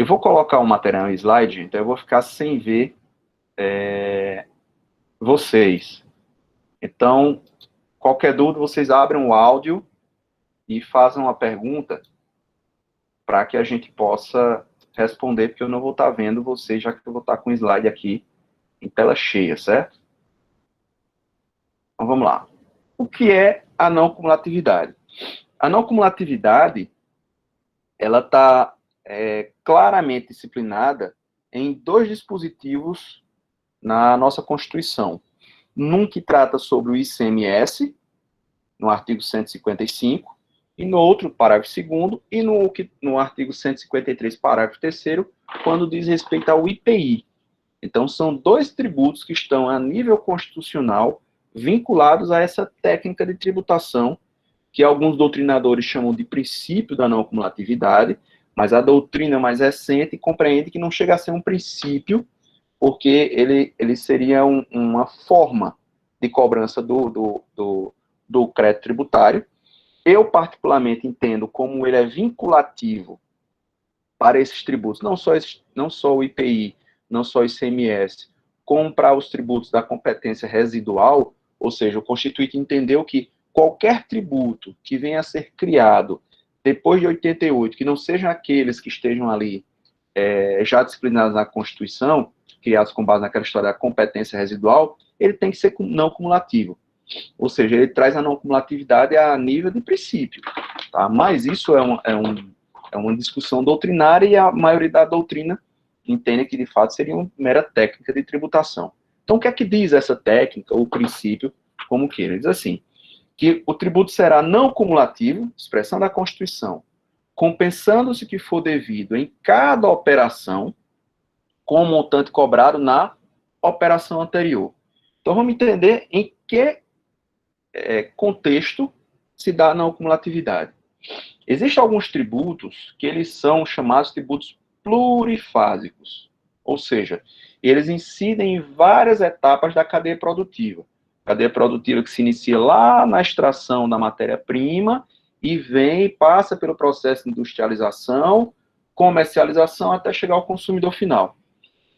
Eu vou colocar o material em slide, então eu vou ficar sem ver vocês. Então, qualquer dúvida, vocês abrem o áudio e fazem uma pergunta para que a gente possa responder, porque eu não vou estar vendo vocês, já que eu vou estar com o slide aqui em tela cheia, certo? Então, vamos lá. O que é a não cumulatividade? A não cumulatividade, ela está claramente disciplinada em dois dispositivos na nossa Constituição. Num que trata sobre o ICMS, no artigo 155, e no outro, parágrafo 2º, e no artigo 153, parágrafo 3º, quando diz respeito ao IPI. Então, são dois tributos que estão a nível constitucional vinculados a essa técnica de tributação, que alguns doutrinadores chamam de princípio da não cumulatividade, mas a doutrina mais recente compreende que não chega a ser um princípio, porque ele seria uma forma de cobrança do crédito tributário. Eu, particularmente, entendo como ele é vinculativo para esses tributos, não só o IPI, não só o ICMS, como para os tributos da competência residual, ou seja, o Constituinte entendeu que qualquer tributo que venha a ser criado depois de 88, que não sejam aqueles que estejam ali já disciplinados na Constituição, criados com base naquela história da competência residual, ele tem que ser não cumulativo. Ou seja, ele traz a não cumulatividade a nível de princípio. Tá? Mas isso é uma discussão doutrinária e a maioria da doutrina entende que, de fato, seria uma mera técnica de tributação. Então, o que é que diz essa técnica, ou princípio, como queira? Diz assim, que o tributo será não cumulativo, expressão da Constituição, compensando-se o que for devido em cada operação com o montante cobrado na operação anterior. Então, vamos entender em que contexto se dá a não cumulatividade. Existem alguns tributos que eles são chamados tributos plurifásicos, ou seja, eles incidem em várias etapas da cadeia produtiva. Cadeia produtiva que se inicia lá na extração da matéria-prima e passa pelo processo de industrialização, comercialização, até chegar ao consumidor final.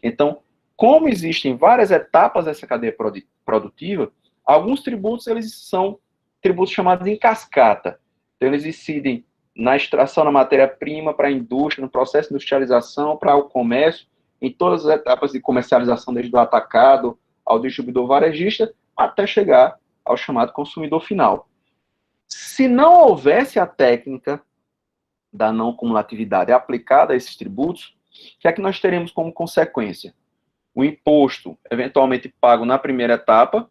Então, como existem várias etapas dessa cadeia produtiva, alguns tributos, eles são tributos chamados em cascata. Então, eles incidem na extração da matéria-prima, para a indústria, no processo de industrialização, para o comércio, em todas as etapas de comercialização, desde o atacado ao distribuidor varejista, até chegar ao chamado consumidor final. Se não houvesse a técnica da não cumulatividade aplicada a esses tributos, o que é que nós teremos como consequência? O imposto, eventualmente pago na primeira etapa,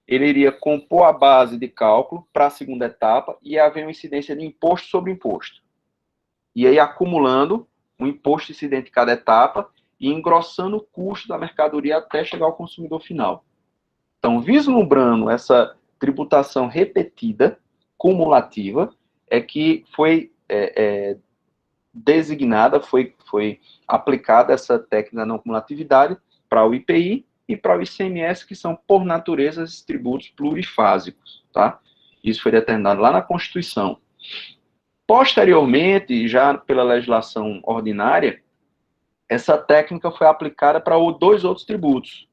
ele iria compor a base de cálculo para a segunda etapa e haver uma incidência de imposto sobre imposto. E aí acumulando um imposto incidente em cada etapa e engrossando o custo da mercadoria até chegar ao consumidor final. Então, vislumbrando essa tributação repetida, cumulativa, é que foi designada, foi aplicada essa técnica da não cumulatividade para o IPI e para o ICMS, que são, por natureza, esses tributos plurifásicos, tá? Isso foi determinado lá na Constituição. Posteriormente, já pela legislação ordinária, essa técnica foi aplicada para dois outros tributos.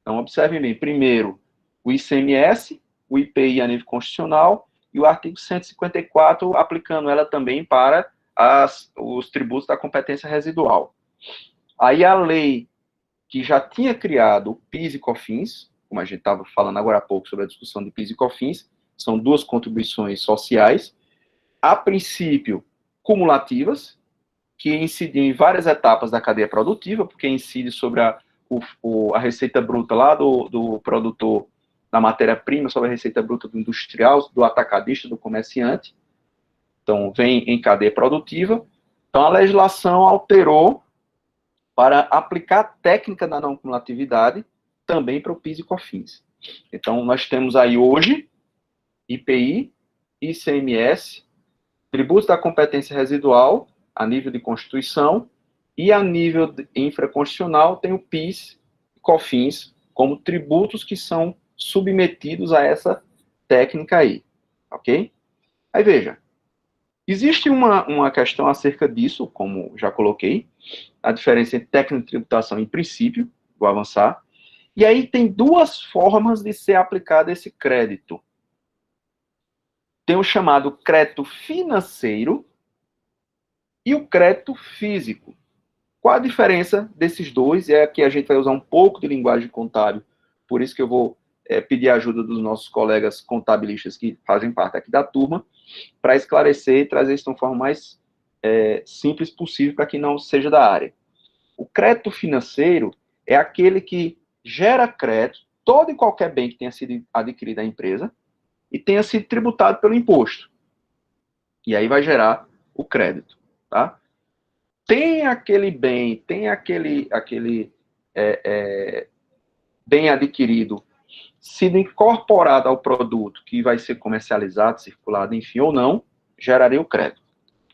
Então, observem bem, primeiro, o ICMS, o IPI a nível constitucional, e o artigo 154, aplicando ela também para os tributos da competência residual. Aí a lei que já tinha criado o PIS e COFINS, como a gente estava falando agora há pouco sobre a discussão de PIS e COFINS, são duas contribuições sociais, a princípio cumulativas, que incidem em várias etapas da cadeia produtiva, porque incide sobre a receita bruta lá do produtor, da matéria-prima, sobre a receita bruta do industrial, do atacadista, do comerciante. Então, vem em cadeia produtiva. Então, a legislação alterou para aplicar a técnica da não cumulatividade também para o PIS e COFINS. Então, nós temos aí hoje IPI, ICMS, tributos da competência residual, a nível de Constituição, e a nível infraconstitucional tem o PIS e COFINS como tributos que são submetidos a essa técnica aí, ok? Aí veja, Existe uma questão acerca disso, como já coloquei, a diferença entre técnica de tributação e princípio, vou avançar. E aí tem duas formas de ser aplicado esse crédito. Tem o chamado crédito financeiro e o crédito físico. Qual a diferença desses dois? É que a gente vai usar um pouco de linguagem contábil, por isso que eu vou pedir a ajuda dos nossos colegas contabilistas que fazem parte aqui da turma, para esclarecer e trazer isso de uma forma mais simples possível para quem não seja da área. O crédito financeiro é aquele que gera crédito, todo e qualquer bem que tenha sido adquirido à empresa e tenha sido tributado pelo imposto. E aí vai gerar o crédito, tá? Tem aquele bem, tem aquele bem adquirido sido incorporado ao produto que vai ser comercializado, circulado, enfim, ou não, geraria o crédito.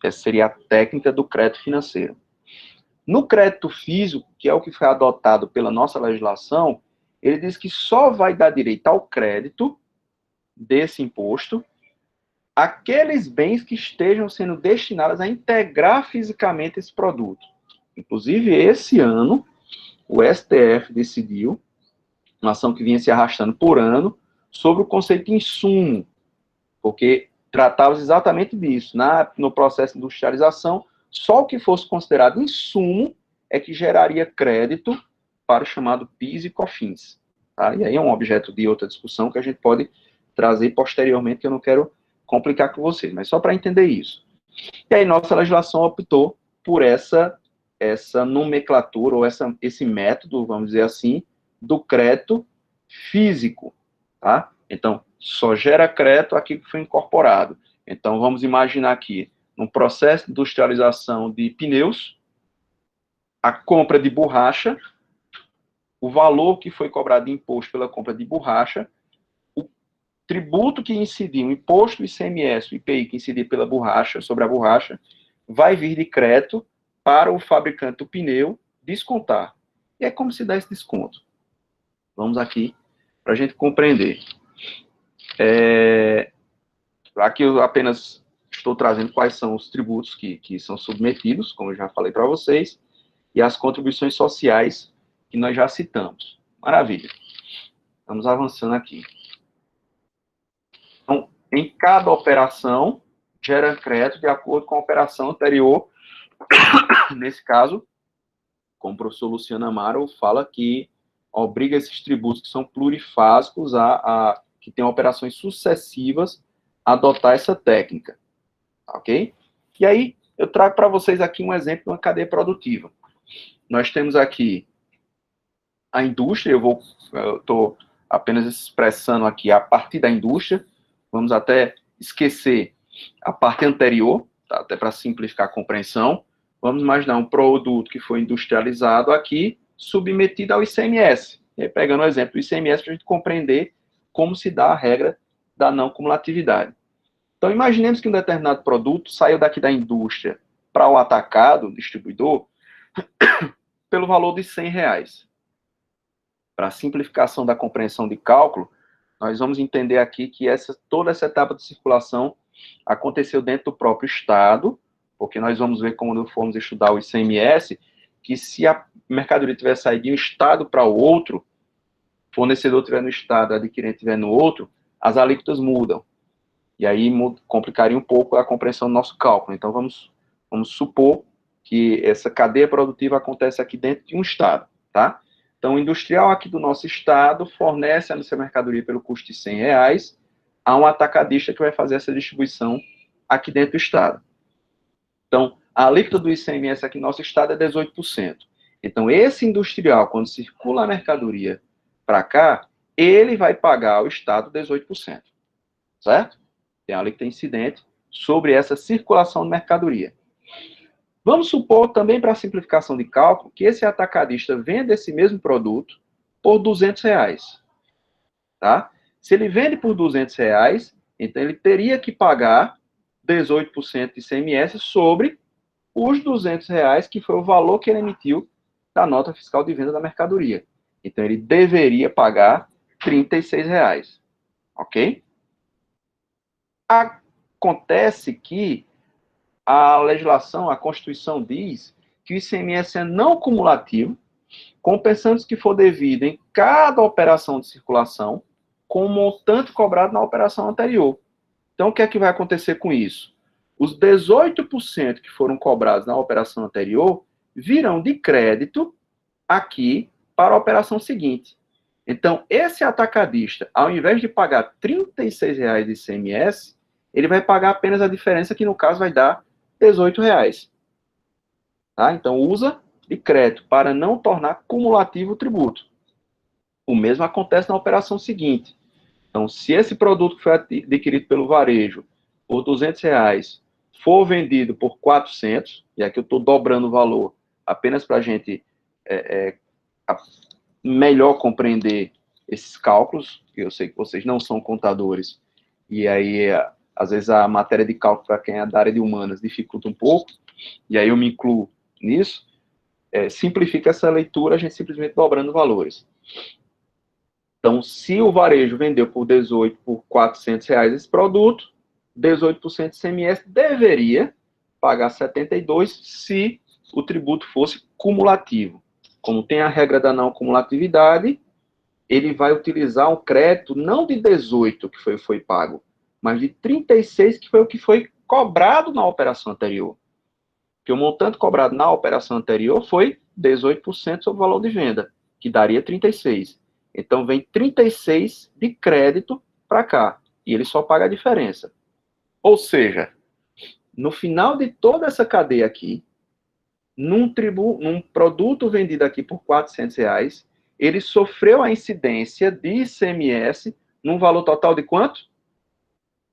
Essa seria a técnica do crédito financeiro. No crédito físico, que é o que foi adotado pela nossa legislação, ele diz que só vai dar direito ao crédito desse imposto aqueles bens que estejam sendo destinados a integrar fisicamente esse produto. Inclusive, esse ano, o STF decidiu, uma ação que vinha se arrastando por ano, sobre o conceito de insumo, porque tratava exatamente disso. No processo de industrialização, só o que fosse considerado insumo é que geraria crédito para o chamado PIS e COFINS. Tá? E aí é um objeto de outra discussão que a gente pode trazer posteriormente, que eu não quero complicar com vocês, mas só para entender isso. E aí nossa legislação optou por essa nomenclatura, ou esse método, vamos dizer assim, do crédito físico, tá? Então, só gera crédito aquilo que foi incorporado. Então, vamos imaginar aqui, no processo de industrialização de pneus, a compra de borracha, o valor que foi cobrado de imposto pela compra de borracha, o tributo que incidir, o imposto, o ICMS, o IPI que incidir pela borracha, sobre a borracha, vai vir de crédito para o fabricante do pneu descontar. E é como se dá esse desconto. Vamos aqui para a gente compreender. Aqui eu apenas estou trazendo quais são os tributos que são submetidos, como eu já falei para vocês, e as contribuições sociais que nós já citamos. Maravilha. Vamos avançando aqui. Então, em cada operação, gera crédito de acordo com a operação anterior. Nesse caso, como o professor Luciano Amaro fala que obriga esses tributos que são plurifásicos que têm operações sucessivas a adotar essa técnica. Ok? E aí, eu trago para vocês aqui um exemplo de uma cadeia produtiva. Nós temos aqui a indústria, eu estou apenas expressando aqui a partir da indústria, vamos até esquecer a parte anterior, tá? Até para simplificar a compreensão. Vamos imaginar um produto que foi industrializado aqui, submetido ao ICMS. E aí, pegando o exemplo do ICMS, para a gente compreender como se dá a regra da não cumulatividade. Então, imaginemos que um determinado produto saiu daqui da indústria para o atacado, distribuidor, pelo valor de R$100. Para a simplificação da compreensão de cálculo, nós vamos entender aqui que toda essa etapa de circulação aconteceu dentro do próprio Estado, porque nós vamos ver quando formos estudar o ICMS, que se a mercadoria tiver saído de um Estado para o outro, fornecedor estiver no Estado, adquirente estiver no outro, as alíquotas mudam. E aí complicaria um pouco a compreensão do nosso cálculo. Então, vamos supor que essa cadeia produtiva acontece aqui dentro de um Estado, tá? Então, o industrial aqui do nosso Estado fornece a nossa mercadoria pelo custo de R$100 a um atacadista que vai fazer essa distribuição aqui dentro do Estado. Então, a alíquota do ICMS aqui no nosso Estado é 18%. Então, esse industrial, quando circula a mercadoria para cá, ele vai pagar ao Estado 18%. Certo? Tem a alíquota incidente sobre essa circulação de mercadoria. Vamos supor, também para simplificação de cálculo, que esse atacadista venda esse mesmo produto por R$200. Tá? Se ele vende por R$200, então ele teria que pagar 18% de ICMS sobre os R$200, que foi o valor que ele emitiu da nota fiscal de venda da mercadoria. Então ele deveria pagar R$36. Ok? Acontece que a legislação, a Constituição diz que o ICMS é não cumulativo, compensando que for devido em cada operação de circulação com o montante cobrado na operação anterior. Então, o que é que vai acontecer com isso? Os 18% que foram cobrados na operação anterior virão de crédito aqui para a operação seguinte. Então, esse atacadista, ao invés de pagar R$ 36,00 de ICMS, ele vai pagar apenas a diferença, que no caso vai dar R$ 18,00. Tá? Então, usa de crédito para não tornar cumulativo o tributo. O mesmo acontece na operação seguinte. Então, se esse produto que foi adquirido pelo varejo por R$ 200 for vendido por 400, e aqui eu estou dobrando o valor apenas para a gente melhor compreender esses cálculos, que eu sei que vocês não são contadores, e aí, às vezes, a matéria de cálculo para quem é da área de humanas dificulta um pouco, e aí eu me incluo nisso, simplifica essa leitura, a gente simplesmente dobrando valores. Então, se o varejo vendeu por 18, por R$ 400 esse produto, 18% de ICMS deveria pagar 72 se o tributo fosse cumulativo. Como tem a regra da não cumulatividade, ele vai utilizar um crédito não de 18 que foi pago, mas de 36 que foi o que foi cobrado na operação anterior. Porque o montante cobrado na operação anterior foi 18% sobre o valor de venda, que daria 36. Então, vem 36 de crédito para cá. E ele só paga a diferença. Ou seja, no final de toda essa cadeia aqui, num produto vendido aqui por R$ 400, ele sofreu a incidência de ICMS num valor total de quanto?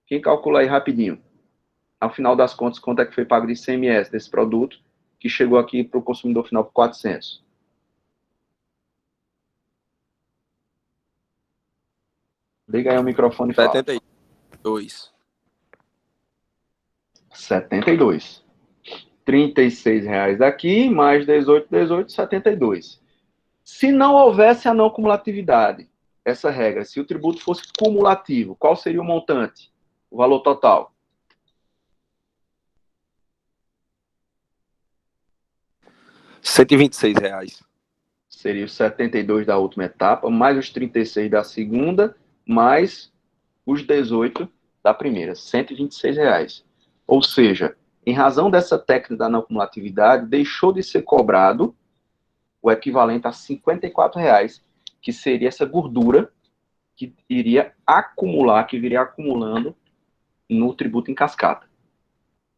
Quem calcula aí rapidinho? Ao final das contas, quanto é que foi pago de ICMS desse produto que chegou aqui para o consumidor final por 400? Liga aí o microfone e fala. 72. 72. R$ 36,00 daqui, mais 18, 72. Se não houvesse a não cumulatividade, essa regra, se o tributo fosse cumulativo, qual seria o montante? O valor total? R$ 126,00. Seria os 72 da última etapa, mais os 36 da segunda, mais os 18 da primeira, R$ 126,00. Ou seja, em razão dessa técnica da não cumulatividade, deixou de ser cobrado o equivalente a R$ 54,00, que seria essa gordura que iria acumular, que viria acumulando no tributo em cascata.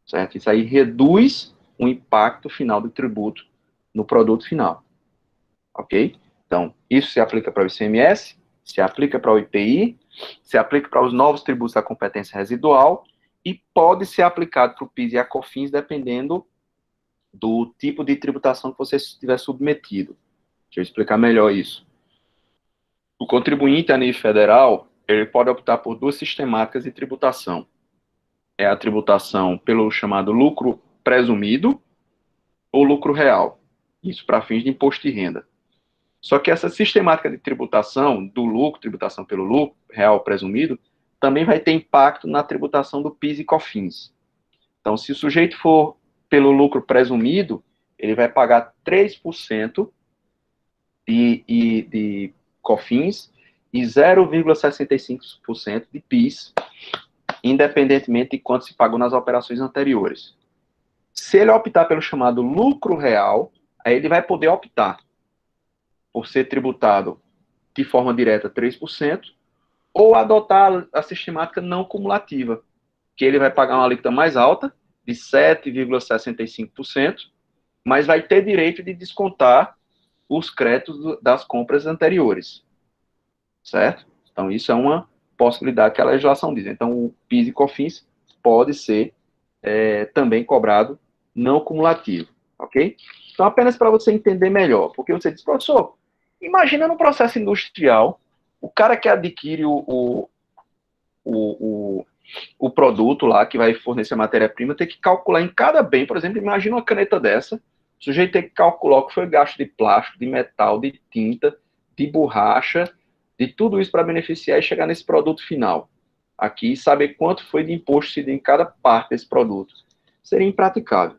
Certo? Isso aí reduz o impacto final do tributo no produto final. Ok? Então, isso se aplica para o ICMS, se aplica para o IPI, se aplica para os novos tributos da competência residual e pode ser aplicado para o PIS e a COFINS, dependendo do tipo de tributação que você estiver submetido. Deixa eu explicar melhor isso. O contribuinte a nível federal, ele pode optar por duas sistemáticas de tributação. É a tributação pelo chamado lucro presumido ou lucro real. Isso para fins de imposto de renda. Só que essa sistemática de tributação do lucro, tributação pelo lucro real presumido, também vai ter impacto na tributação do PIS e COFINS. Então, se o sujeito for pelo lucro presumido, ele vai pagar 3% de COFINS e 0,65% de PIS, independentemente de quanto se pagou nas operações anteriores. Se ele optar pelo chamado lucro real, aí ele vai poder optar por ser tributado de forma direta 3%, ou adotar a sistemática não cumulativa, que ele vai pagar uma alíquota mais alta, de 7,65%, mas vai ter direito de descontar os créditos das compras anteriores. Certo? Então, isso é uma possibilidade que a legislação diz. Então, o PIS e COFINS pode ser também cobrado não cumulativo. Ok? Então, apenas para você entender melhor, porque você diz, professor, imagina no processo industrial, o cara que adquire o produto lá, que vai fornecer a matéria-prima, tem que calcular em cada bem, por exemplo, imagina uma caneta dessa, o sujeito tem que calcular o que foi gasto de plástico, de metal, de tinta, de borracha, de tudo isso para beneficiar e chegar nesse produto final. Aqui, saber quanto foi de imposto em cada parte desse produto. seria impraticável.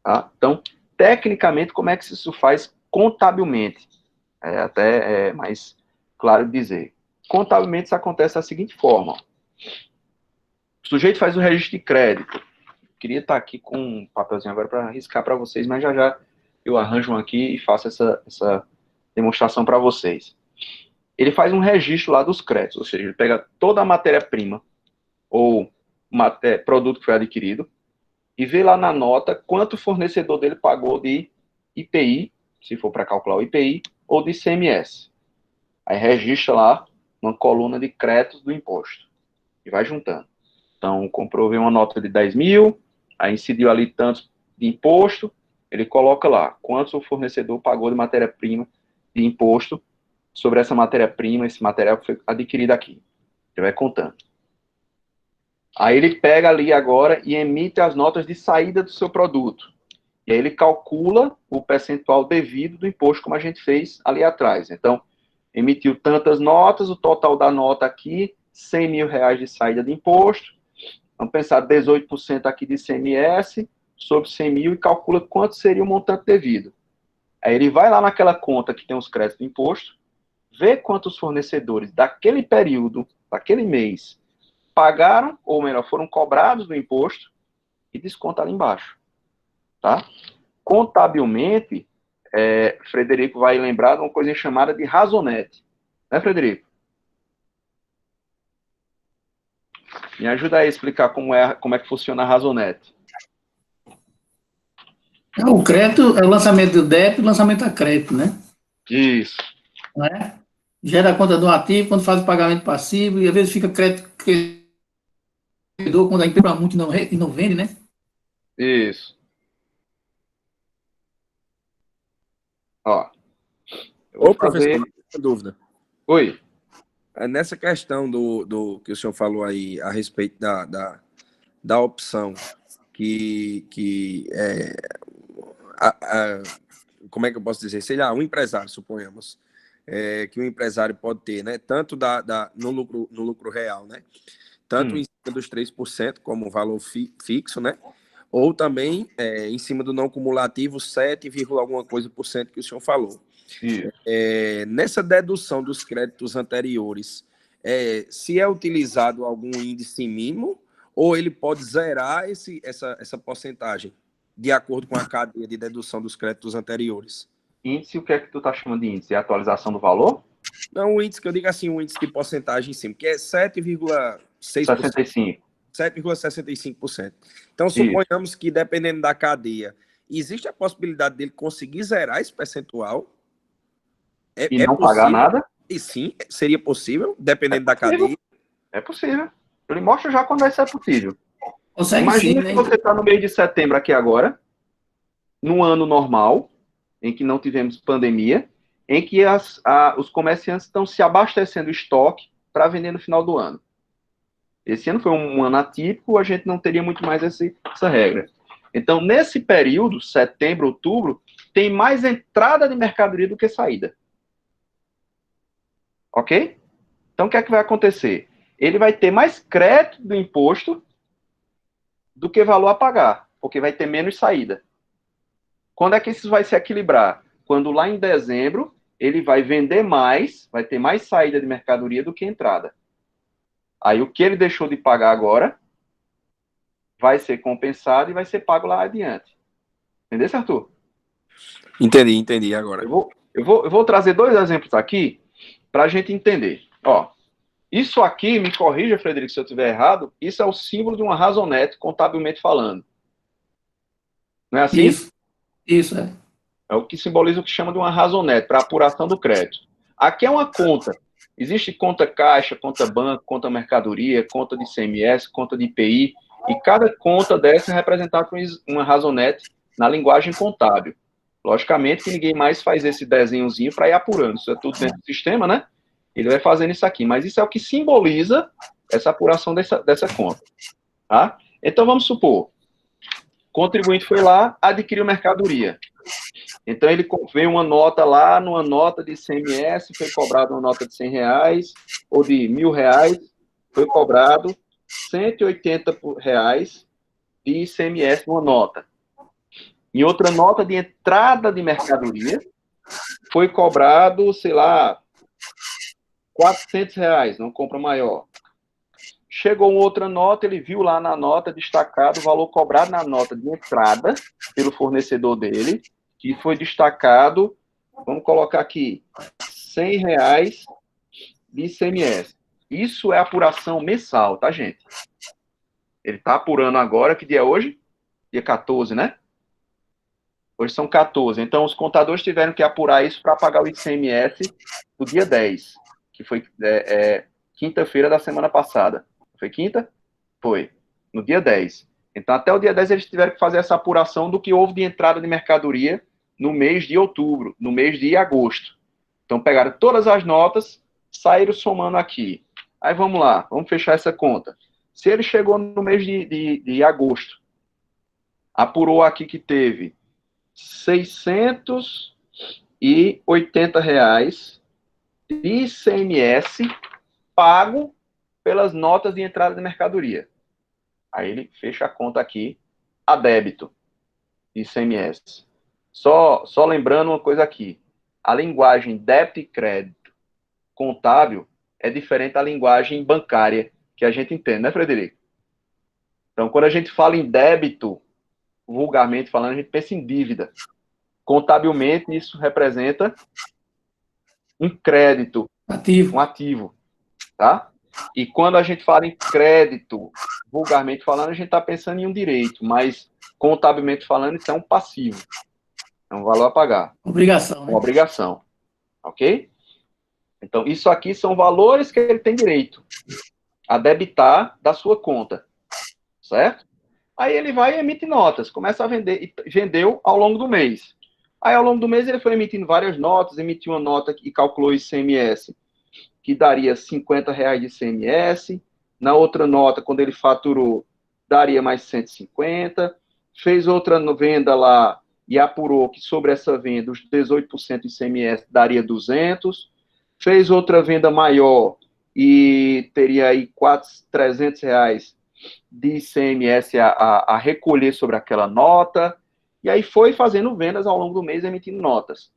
Tá? Então, tecnicamente, como é que isso faz contabilmente? É até mais claro dizer. Contabilmente, isso acontece da seguinte forma. Ó. O sujeito faz o registro de crédito. Queria estar aqui com um papelzinho agora para riscar para vocês, mas já já eu arranjo um aqui e faço essa demonstração para vocês. Ele faz um registro lá dos créditos, ou seja, ele pega toda a matéria-prima ou produto que foi adquirido e vê lá na nota quanto o fornecedor dele pagou de IPI, se for para calcular o IPI, ou de ICMS. Aí registra lá uma coluna de créditos do imposto e vai juntando. Então, comprou uma nota de 10 mil, aí incidiu ali tantos de imposto, ele coloca lá quanto o fornecedor pagou de matéria-prima de imposto sobre essa matéria-prima, esse material que foi adquirido aqui. Ele vai contando. Aí ele pega ali agora e emite as notas de saída do seu produto. E aí ele calcula o percentual devido do imposto, como a gente fez ali atrás. Então, emitiu tantas notas, o total da nota aqui, 100 mil reais de saída de imposto. Vamos pensar 18% aqui de ICMS sobre 100 mil e calcula quanto seria o montante devido. Aí ele vai lá naquela conta que tem os créditos de imposto, vê quantos fornecedores daquele período, daquele mês, pagaram, ou melhor, foram cobrados do imposto e desconta ali embaixo. Tá? Contabilmente, Frederico vai lembrar de uma coisa chamada de razonete. Né, Frederico? Me ajuda aí a explicar como é que funciona a razonete. O crédito é o lançamento do débito e o lançamento a crédito, né? Isso. Não é? Gera a conta do ativo quando faz o pagamento passivo e às vezes fica crédito credor quando a empresa muito e não vende, né? Isso. Ó. Ô, professor, uma dúvida. Oi. Nessa questão do que o senhor falou aí a respeito da opção que como é que eu posso dizer? Sei lá, um empresário, suponhamos, que o empresário pode ter, né? Tanto no lucro real, né? Tanto em cima dos 3% como valor fixo, né? Ou também em cima do não cumulativo 7, alguma coisa por cento que o senhor falou. Nessa dedução dos créditos anteriores, se é utilizado algum índice mínimo ou ele pode zerar essa porcentagem de acordo com a cadeia de dedução dos créditos anteriores? Índice, o que é que tu tá chamando de índice? É a atualização do valor? Não, o índice que eu digo assim, o índice de porcentagem em cima, que é 7,6%. 65. 7,65%. Então, suponhamos que, dependendo da cadeia, existe a possibilidade dele conseguir zerar esse percentual? E não pagar nada? E sim, seria possível, dependendo da cadeia. É possível. Ele mostra já quando vai ser possível. Imagina que você está no mês de setembro aqui agora, num ano normal, em que não tivemos pandemia, em que os comerciantes estão se abastecendo estoque para vender no final do ano. Esse ano foi um ano atípico, a gente não teria muito mais essa regra. Então, nesse período, setembro, outubro, tem mais entrada de mercadoria do que saída. Ok? Então, o que é que vai acontecer? Ele vai ter mais crédito do imposto do que valor a pagar, porque vai ter menos saída. Quando é que isso vai se equilibrar? Quando lá em dezembro, ele vai vender mais, vai ter mais saída de mercadoria do que entrada. Aí o que ele deixou de pagar agora vai ser compensado e vai ser pago lá adiante. Entendeu, Arthur? Entendi agora. Eu vou trazer dois exemplos aqui para a gente entender. Ó, isso aqui, me corrija, Frederico, se eu estiver errado, isso é o símbolo de uma razonete, contabilmente falando. Não é assim? Isso é. É o que simboliza o que chama de uma razonete, para apuração do crédito. Aqui é uma conta. Existe conta caixa, conta banco, conta mercadoria, conta de ICMS, conta de IPI, e cada conta dessa é representada por uma razonete na linguagem contábil. Logicamente que ninguém mais faz esse desenhozinho para ir apurando. Isso é tudo dentro do sistema, né? Ele vai fazendo isso aqui. Mas isso é o que simboliza essa apuração dessa conta. Tá? Então, vamos supor, o contribuinte foi lá, adquiriu mercadoria. Então, ele veio uma nota lá, numa nota de ICMS, foi cobrado uma nota de R$100, ou de R$1.000, foi cobrado R$180 de ICMS numa nota. Em outra nota de entrada de mercadoria, foi cobrado, sei lá, R$ 400, não compra maior. Chegou outra nota, ele viu lá na nota destacado o valor cobrado na nota de entrada pelo fornecedor dele, que foi destacado, vamos colocar aqui, R$ 100 de ICMS. Isso é apuração mensal, tá, gente? Ele está apurando agora, que dia é hoje? Dia 14, né? Hoje são 14. Então, os contadores tiveram que apurar isso para pagar o ICMS do dia 10, que foi quinta-feira da semana passada. Foi quinta? Foi. No dia 10. Então, até o dia 10, eles tiveram que fazer essa apuração do que houve de entrada de mercadoria no mês de outubro, no mês de agosto. Então, pegaram todas as notas, saíram somando aqui. Aí, vamos lá, vamos fechar essa conta. Se ele chegou no mês de agosto, apurou aqui que teve R$ 680 de ICMS pago pelas notas de entrada de mercadoria. Aí ele fecha a conta aqui a débito de ICMS. Só lembrando uma coisa aqui. A linguagem débito e crédito contábil é diferente da linguagem bancária que a gente entende, né, Frederico? Então, quando a gente fala em débito, vulgarmente falando, a gente pensa em dívida. Contabilmente, isso representa um crédito, Ativo. um ativo, tá? E quando a gente fala em crédito, vulgarmente falando, a gente está pensando em um direito, mas contabilmente falando, isso é um passivo. É um valor a pagar. Obrigação, né? Uma obrigação. Ok? Então, isso aqui são valores que ele tem direito a debitar da sua conta. Certo? Aí ele vai e emite notas, começa a vender, e vendeu ao longo do mês. Aí, ao longo do mês, ele foi emitindo várias notas, emitiu uma nota e calculou o ICMS, que daria R$ 50 de ICMS. Na outra nota, quando ele faturou, daria mais 150. Fez outra venda lá e apurou que sobre essa venda, os 18% de ICMS daria 200. Fez outra venda maior e teria aí R$ 300 de ICMS a recolher sobre aquela nota. E aí foi fazendo vendas ao longo do mês, emitindo notas.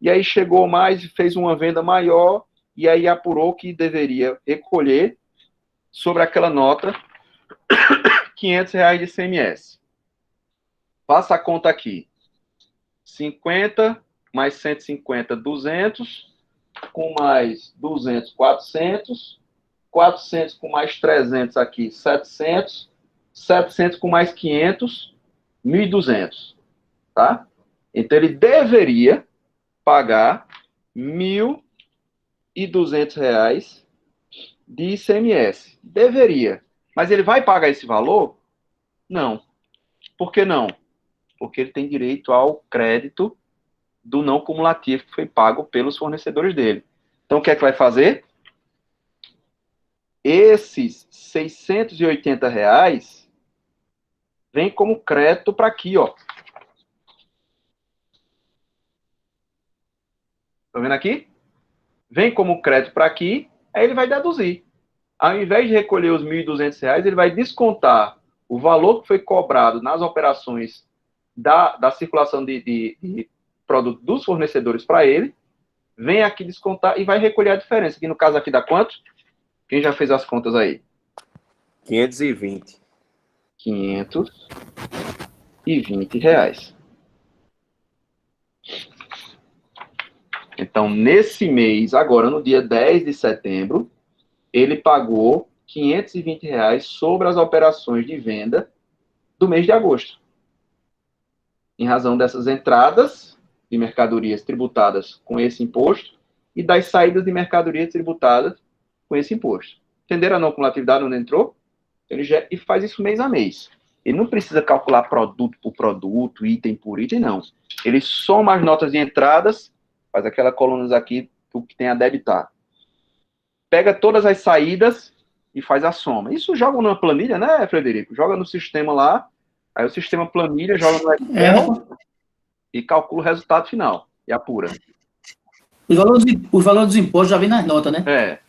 E aí chegou mais, fez uma venda maior, e aí apurou que deveria recolher sobre aquela nota R$ 500 de ICMS. Faça a conta aqui. 50 mais 150, 200, com mais 200, 400, 400 com mais 300 aqui, 700, 700 com mais 500, 1.200, tá? Então, ele deveria pagar R$ 1.200 de ICMS. Deveria. Mas ele vai pagar esse valor? Não. Por que não? Porque ele tem direito ao crédito do não cumulativo que foi pago pelos fornecedores dele. Então, o que é que vai fazer? Esses R$ 680 vem como crédito para aqui, ó. Tá vendo aqui? Vem como crédito para aqui, aí ele vai deduzir. Ao invés de recolher os R$ 1.200, ele vai descontar o valor que foi cobrado nas operações da circulação de produto dos fornecedores para ele, vem aqui descontar e vai recolher a diferença. Que no caso aqui dá quanto? Quem já fez as contas aí? 520. R$ 520. Então, nesse mês, agora no dia 10 de setembro, ele pagou R$ 520 sobre as operações de venda do mês de agosto. Em razão dessas entradas de mercadorias tributadas com esse imposto e das saídas de mercadorias tributadas com esse imposto. Entenderam a não cumulatividade onde entrou? Ele já, e faz isso mês a mês. Ele não precisa calcular produto por produto, item por item, não. Ele soma as notas de entradas, faz aquelas colunas aqui do que tem a debitar. Pega todas as saídas e faz a soma. Isso joga numa planilha, né, Frederico? Joga no sistema lá, aí o sistema planilha, joga no Excel e calcula o resultado final. E apura. Os valores dos impostos já vem nas notas, né? É.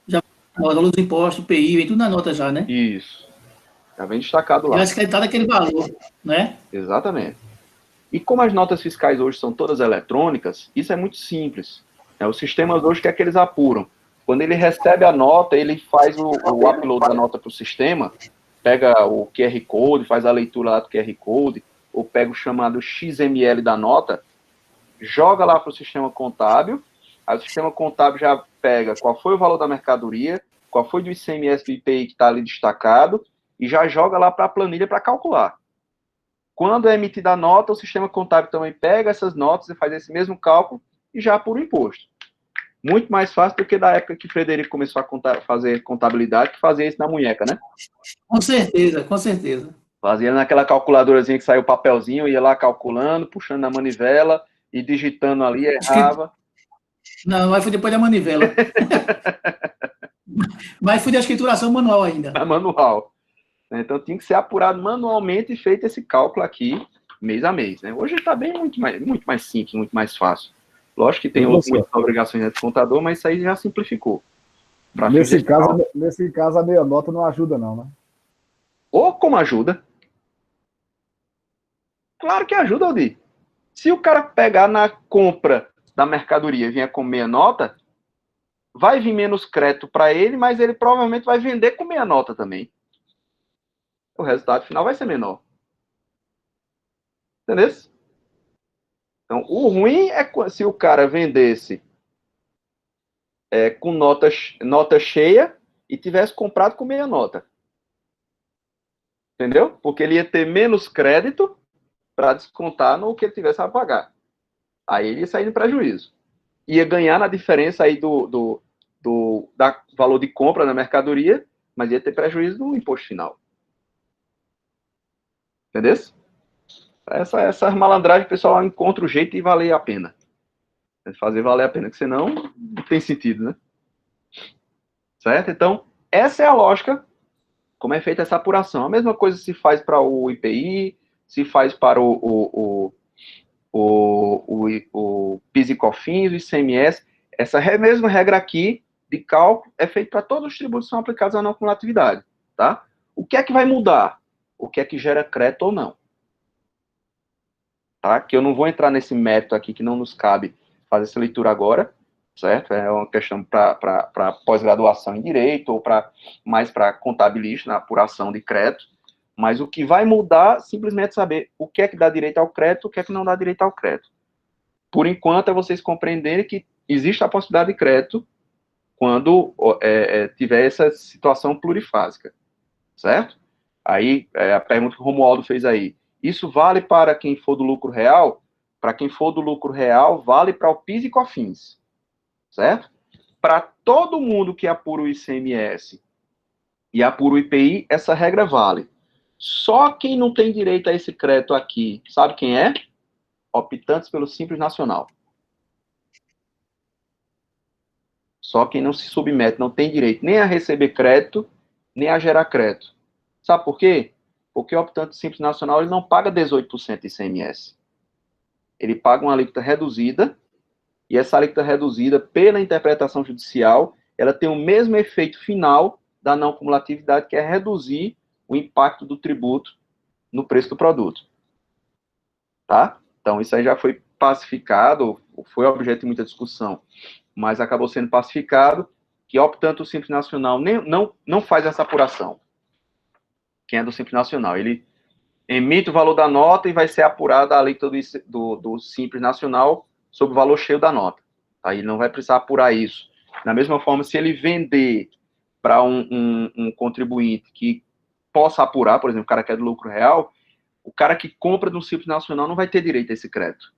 Já, os valores dos impostos, PI, vem tudo na nota já, né? Isso. Já vem destacado lá. Já esquentado aquele valor, né? Exatamente. E como as notas fiscais hoje são todas eletrônicas, isso é muito simples. Os sistemas hoje, o que é que eles apuram? Quando ele recebe a nota, ele faz o upload da nota para o sistema, pega o QR Code, faz a leitura lá do QR Code, ou pega o chamado XML da nota, joga lá para o sistema contábil, aí o sistema contábil já pega qual foi o valor da mercadoria, qual foi do ICMS do IPI que está ali destacado, e já joga lá para a planilha para calcular. Quando é emitida a nota, o sistema contábil também pega essas notas e faz esse mesmo cálculo e já apura o imposto. Muito mais fácil do que da época que o Frederico começou a fazer contabilidade, que fazia isso na munheca, né? Com certeza, com certeza. Fazia naquela calculadorazinha que saiu o papelzinho, ia lá calculando, puxando na manivela e digitando ali, errava. Não, mas foi depois da manivela. Mas foi da escrituração manual ainda. Manual. Então tinha que ser apurado manualmente e feito esse cálculo aqui, mês a mês. Né? Hoje está bem muito mais simples, muito mais fácil. Lógico que tem muitas obrigações de contador, mas isso aí já simplificou. Nesse caso, a meia nota não ajuda, não, né? Ou como ajuda? Claro que ajuda, Aldir. Se o cara pegar na compra da mercadoria e vier com meia nota, vai vir menos crédito para ele, mas ele provavelmente vai vender com meia nota também. O resultado final vai ser menor. Entendeu? Então, o ruim é se o cara vendesse com nota cheia e tivesse comprado com meia nota. Entendeu? Porque ele ia ter menos crédito para descontar no que ele tivesse a pagar. Aí ele ia sair no prejuízo. Ia ganhar na diferença aí do valor de compra da mercadoria, mas ia ter prejuízo no imposto final. Entendeu? Essa malandragem, o pessoal encontra o jeito de valer a pena. Fazer valer a pena, que senão não tem sentido, né? Certo? Então, essa é a lógica, como é feita essa apuração. A mesma coisa se faz para o IPI, se faz para o PIS e COFINS, o ICMS. Essa mesma regra aqui de cálculo é feita para todos os tributos que são aplicados à não cumulatividade. Tá? O que é que vai mudar? O que é que gera crédito ou não? Tá? Que eu não vou entrar nesse mérito aqui, que não nos cabe fazer essa leitura agora, certo? É uma questão para pós-graduação em Direito, ou mais para contabilista, na apuração de crédito, mas o que vai mudar, simplesmente saber o que é que dá direito ao crédito, o que é que não dá direito ao crédito. Por enquanto, é vocês compreenderem que existe a possibilidade de crédito quando tiver essa situação plurifásica, certo? Aí, a pergunta que o Romualdo fez aí, isso vale para quem for do lucro real? Para quem for do lucro real, vale para o PIS e COFINS, certo? Para todo mundo que apura o ICMS e apura o IPI, essa regra vale. Só quem não tem direito a esse crédito aqui, sabe quem é? Optantes pelo Simples Nacional. Só quem não se submete não tem direito nem a receber crédito, nem a gerar crédito. Sabe por quê? Porque o optante Simples Nacional ele não paga 18% de ICMS. Ele paga uma alíquota reduzida, e essa alíquota reduzida, pela interpretação judicial, ela tem o mesmo efeito final da não cumulatividade, que é reduzir o impacto do tributo no preço do produto. Tá? Então, isso aí já foi pacificado, foi objeto de muita discussão, mas acabou sendo pacificado, que optante o Simples Nacional não faz essa apuração. Quem é do Simples Nacional, ele emite o valor da nota e vai ser apurada a alíquota do Simples Nacional sobre o valor cheio da nota. Aí ele não vai precisar apurar isso. Da mesma forma, se ele vender para um contribuinte que possa apurar, por exemplo, o cara que é do lucro real, o cara que compra do Simples Nacional não vai ter direito a esse crédito,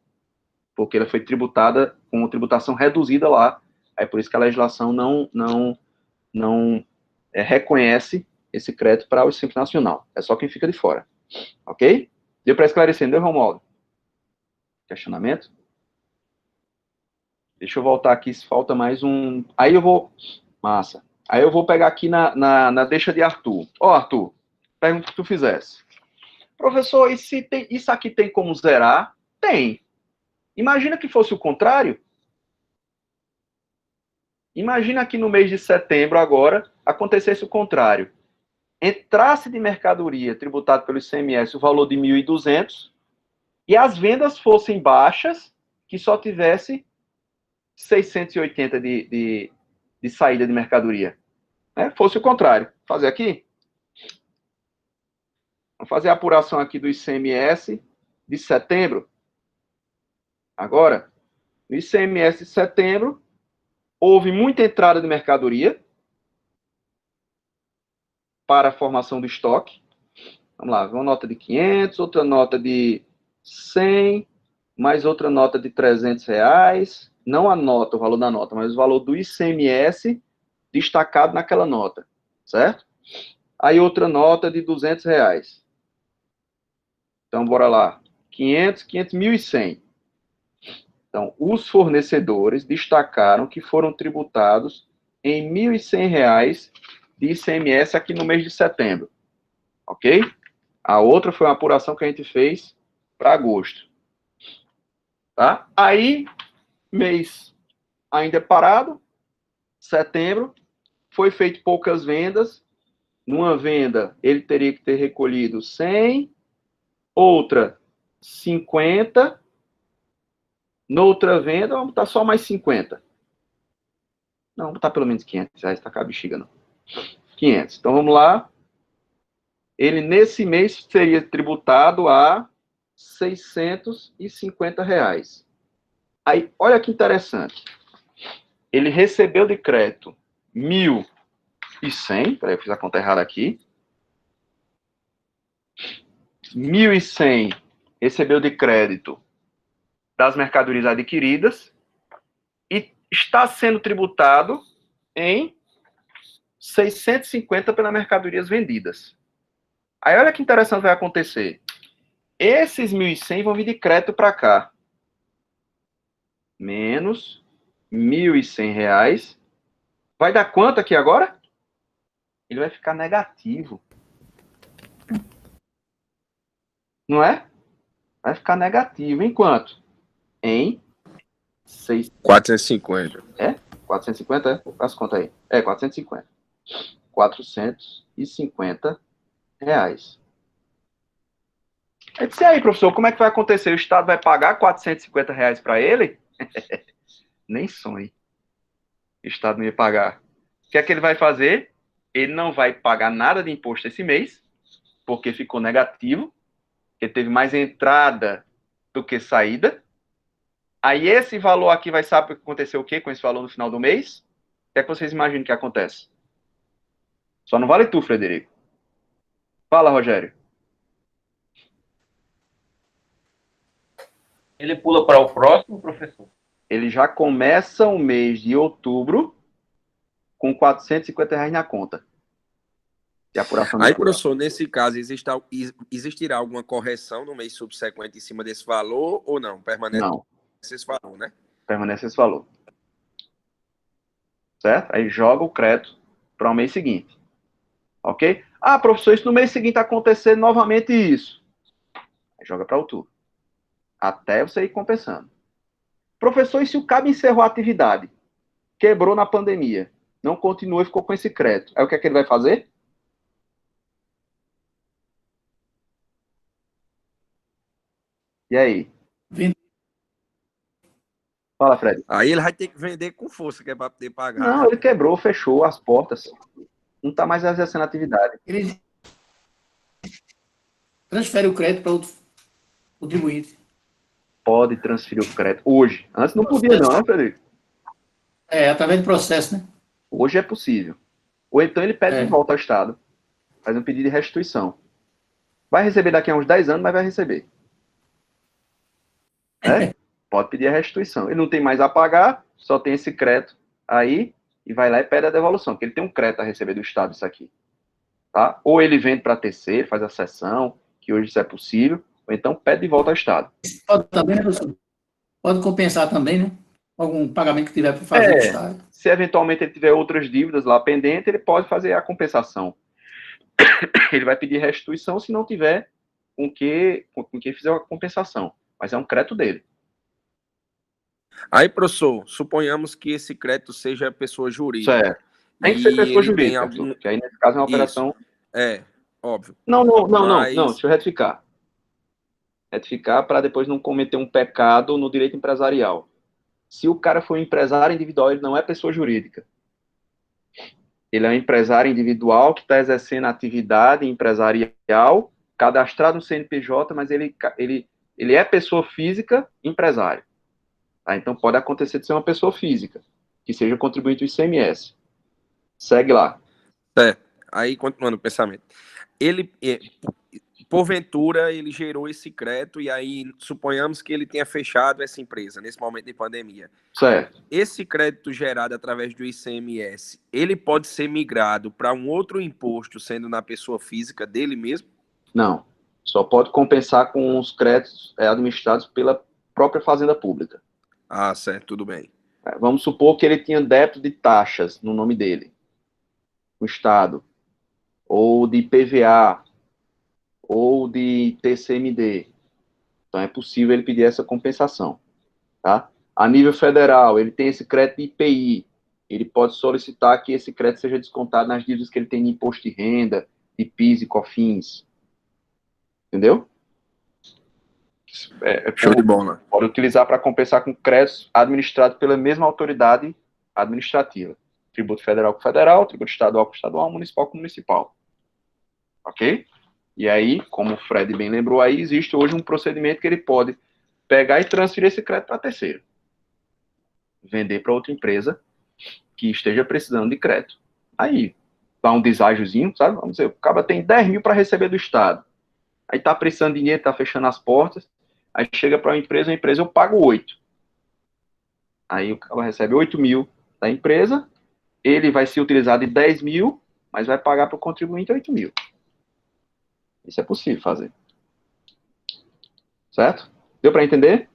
porque ela foi tributada com uma tributação reduzida lá. É por isso que a legislação não reconhece esse crédito para o Simples Nacional. É só quem fica de fora. Ok? Deu para esclarecer, deu, Romualdo? Questionamento? Deixa eu voltar aqui, se falta mais um. Aí eu vou. Massa. Aí eu vou pegar aqui na deixa de Arthur. Ó, Arthur, pergunta que tu fizesse. Professor, e se isso aqui tem como zerar? Tem. Imagina que fosse o contrário. Imagina que no mês de setembro, agora, acontecesse o contrário. entrasse de mercadoria tributado pelo ICMS o valor de 1.200 e as vendas fossem baixas, que só tivesse 680 de saída de mercadoria. Né? Fosse o contrário. Vou fazer aqui. Vamos fazer a apuração aqui do ICMS de setembro. Agora, no ICMS de setembro, houve muita entrada de mercadoria para a formação do estoque. Vamos lá, uma nota de 500, outra nota de 100, mais outra nota de R$300. Não a nota, o valor da nota, mas o valor do ICMS destacado naquela nota, certo? Aí outra nota de R$200. Então, bora lá. 500, 500, 1.100. Então, os fornecedores destacaram que foram tributados em R$1.100 de ICMS aqui no mês de setembro. Ok? A outra foi uma apuração que a gente fez para agosto. Tá? Aí, mês ainda parado, setembro, foi feito poucas vendas. Numa venda, ele teria que ter recolhido 100, outra 50, noutra venda, vamos botar só mais 50. Não, vamos botar pelo menos R$500, tá com a bexiga, não. 500. Então, vamos lá. Ele, nesse mês, seria tributado a R$650. Aí, olha que interessante. Ele recebeu de crédito 1.100, peraí, eu fiz a conta errada aqui. 1.100 recebeu de crédito das mercadorias adquiridas e está sendo tributado em 650 pelas mercadorias vendidas. Aí olha que interessante vai acontecer. Esses 1.100 vão vir de crédito para cá. Menos R$1.100. Vai dar quanto aqui agora? Ele vai ficar negativo. Não é? Vai ficar negativo. Em quanto? Em 450. É? 450, é? Faz conta aí. É, 450. R$450. Eu disse, aí, professor, como é que vai acontecer? O Estado vai pagar R$450 para ele? Nem sonhe. O Estado não ia pagar. O que é que ele vai fazer? Ele não vai pagar nada de imposto esse mês, porque ficou negativo, porque teve mais entrada do que saída. Aí esse valor aqui vai saber acontecer o quê com esse valor no final do mês? O que é que vocês imaginam que acontece? Só não vale tu, Frederico. Fala, Rogério. Ele pula para o próximo, professor? Ele já começa o mês de outubro com R$450 na conta. De apuração Aí, professor, nesse caso, existirá alguma correção no mês subsequente em cima desse valor ou não? Permanece Não. esse valor, né? Permanece esse valor. Certo? Aí joga o crédito para o mês seguinte. Ok? Ah, professor, isso no mês seguinte acontecer novamente isso. Aí joga para outubro. Até você ir compensando. Professor, e se o cabo encerrou a atividade? Quebrou na pandemia. Não continuou e ficou com esse crédito. Aí o que é que ele vai fazer? E aí? Fala, Fred. Aí ele vai ter que vender com força, que é para poder pagar. Não, ele quebrou, fechou as portas. Não está mais exercendo atividade. Ele transfere o crédito para outro contribuinte. Pode transferir o crédito. Hoje. Antes não podia não, né, Frederico? É, através do processo, né? Hoje é possível. Ou então ele pede de volta ao Estado. Faz um pedido de restituição. Vai receber daqui a uns 10 anos, mas vai receber. É? Pode pedir a restituição. Ele não tem mais a pagar, só tem esse crédito aí, e vai lá e pede a devolução, porque ele tem um crédito a receber do Estado isso aqui. Tá? Ou ele vende para terceiro, faz a cessão, que hoje isso é possível, ou então pede de volta ao Estado. Pode também, né, professor? Pode compensar também, né? Algum pagamento que tiver para fazer no Estado. Se eventualmente ele tiver outras dívidas lá pendentes, ele pode fazer a compensação. Ele vai pedir restituição se não tiver com que fizer a compensação. Mas é um crédito dele. Aí, professor, suponhamos que esse crédito seja pessoa jurídica. Certo. Tem que ser pessoa jurídica, algum... que aí nesse caso é uma operação É, óbvio. Não, Mas, deixa eu retificar. Retificar para depois não cometer um pecado no direito empresarial. Se o cara for um empresário individual, ele não é pessoa jurídica. Ele é um empresário individual que está exercendo atividade empresarial, cadastrado no CNPJ, mas ele é pessoa física empresário. Tá? Então, pode acontecer de ser uma pessoa física, que seja contribuinte do ICMS. Segue lá. aí continuando o pensamento. Ele, porventura, ele gerou esse crédito e aí suponhamos que ele tenha fechado essa empresa nesse momento de pandemia. Certo. Esse crédito gerado através do ICMS, ele pode ser migrado para um outro imposto, sendo na pessoa física dele mesmo? Não. Só pode compensar com os créditos administrados pela própria Fazenda Pública. Ah, certo, tudo bem. Vamos supor que ele tinha débito de taxas no nome dele, no Estado, ou de PVA, ou de TCMD. Então é possível ele pedir essa compensação. Tá? A nível federal, ele tem esse crédito de IPI. Ele pode solicitar que esse crédito seja descontado nas dívidas que ele tem de imposto de renda, de PIS e COFINS. Entendeu? Show de bola. Pode utilizar para compensar com créditos administrados pela mesma autoridade administrativa. Tributo federal com federal, tributo estadual com estadual, municipal com municipal. Ok? E aí, como o Fred bem lembrou aí, existe hoje um procedimento que ele pode pegar e transferir esse crédito para terceiro. Vender para outra empresa que esteja precisando de crédito. Aí, dá um deságiozinho, sabe? Vamos dizer, o cara tem 10 mil para receber do Estado. Aí tá precisando de dinheiro, tá fechando as portas. Aí chega para a empresa eu pago 8. Aí o cara recebe 8 mil da empresa, ele vai ser utilizado de 10 mil, mas vai pagar para o contribuinte 8 mil. Isso é possível fazer. Certo? Deu para entender?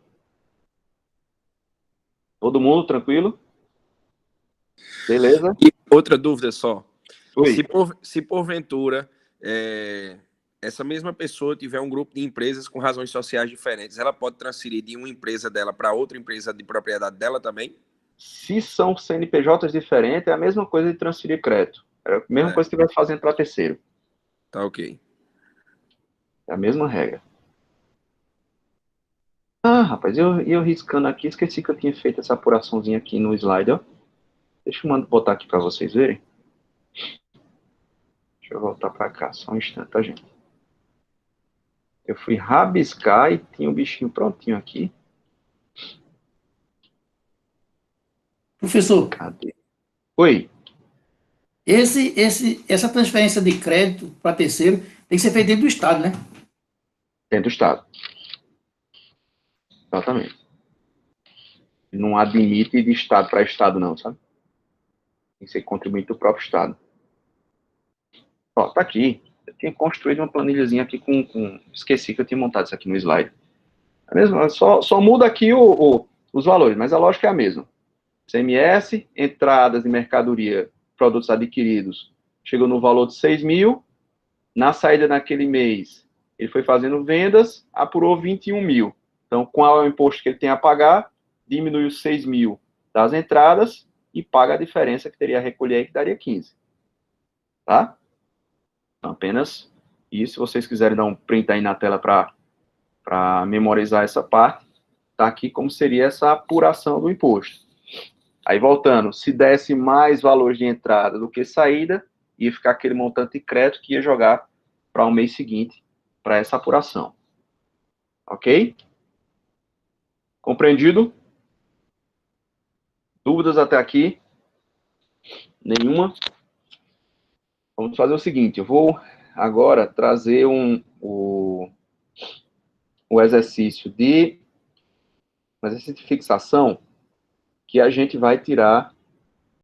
Todo mundo tranquilo? Beleza? E outra dúvida só. Oi. Se porventura essa mesma pessoa tiver um grupo de empresas com razões sociais diferentes, ela pode transferir de uma empresa dela para outra empresa de propriedade dela também? Se são CNPJs diferentes, é a mesma coisa de transferir crédito. É a mesma coisa que vai fazendo para terceiro. Tá ok. É a mesma regra. Ah, rapaz, eu riscando aqui, esqueci que eu tinha feito essa apuraçãozinha aqui no slide, ó. Deixa eu botar aqui para vocês verem. Deixa eu voltar para cá, só um instante, tá, gente? Eu fui rabiscar e tinha o bichinho prontinho aqui. Professor, Cadê? Oi. essa transferência de crédito para terceiro tem que ser feita dentro do Estado, né? Dentro do Estado. Exatamente. Não admite de Estado para Estado, não, sabe? Tem que ser contribuinte do próprio Estado. Ó, tá aqui. Eu tinha construído uma planilhazinha aqui com... Esqueci que eu tinha montado isso aqui no slide. É mesmo, só muda aqui os valores, mas a lógica é a mesma. CMS, entradas de mercadoria, produtos adquiridos, chegou no valor de 6 mil. Na saída naquele mês, ele foi fazendo vendas, apurou 21 mil. Então, qual é o imposto que ele tem a pagar? Diminui os 6 mil das entradas e paga a diferença que teria a recolher aí, que daria 15. Tá? Então, apenas isso. Se vocês quiserem dar um print aí na tela para memorizar essa parte, tá aqui como seria essa apuração do imposto. Aí, voltando, se desse mais valor de entrada do que saída, ia ficar aquele montante de crédito que ia jogar para o mês seguinte, para essa apuração. Ok? Compreendido? Dúvidas até aqui? Nenhuma? Vamos fazer o seguinte, eu vou agora trazer o exercício de fixação que a gente vai tirar